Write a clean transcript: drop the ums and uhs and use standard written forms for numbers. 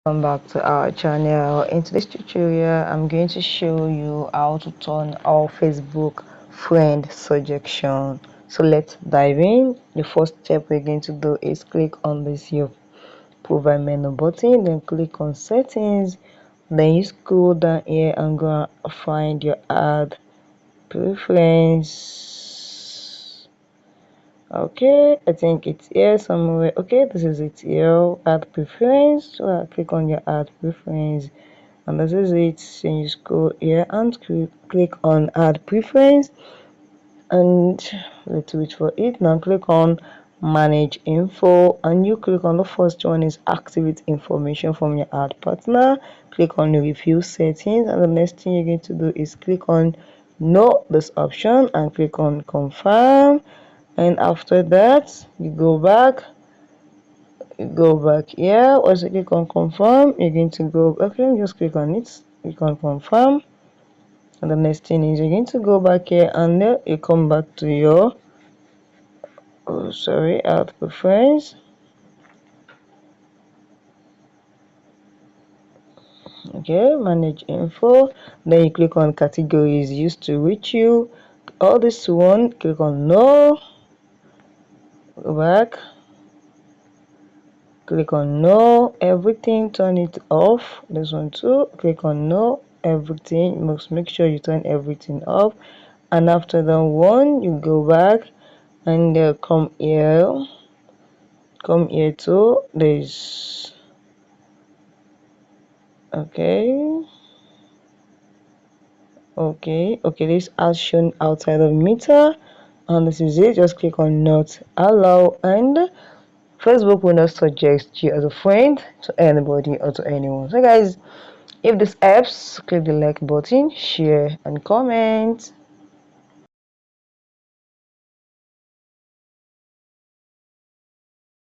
Welcome back to our channel. In today's tutorial, I'm going to show you how to turn off Facebook friend suggestion. So let's dive in. The first step we're going to do is click on this your profile menu button, then click on settings, then you scroll down here and go and find your ad preference. Okay, I think it's here somewhere. Okay, this is it here, add preference. So I click on your add preference, and this is it. Then you scroll here and click on add preference, and let's wait for it. Now click on manage info, and you click on the first one is activate information from your ad partner. Click on the review settings, and the next thing you're going to do is click on no this option and click on confirm. And after that you go back here. Once you click on confirm, you're going to go okay, just click on it, click on confirm, and the next thing is you're going to go back here, and then you come back to your ad preference. Okay, manage info, then you click on categories used to reach you, all this one, click on no, go back, click on no everything, turn it off. This one too, click on no everything. You must make sure you turn everything off, and after that one you go back and come here to this. Okay, this as shown outside of meter, and this is it. Just click on not allow, and Facebook will not suggest you as a friend to anybody or to anyone. So guys, if this helps, click the like button, share and comment.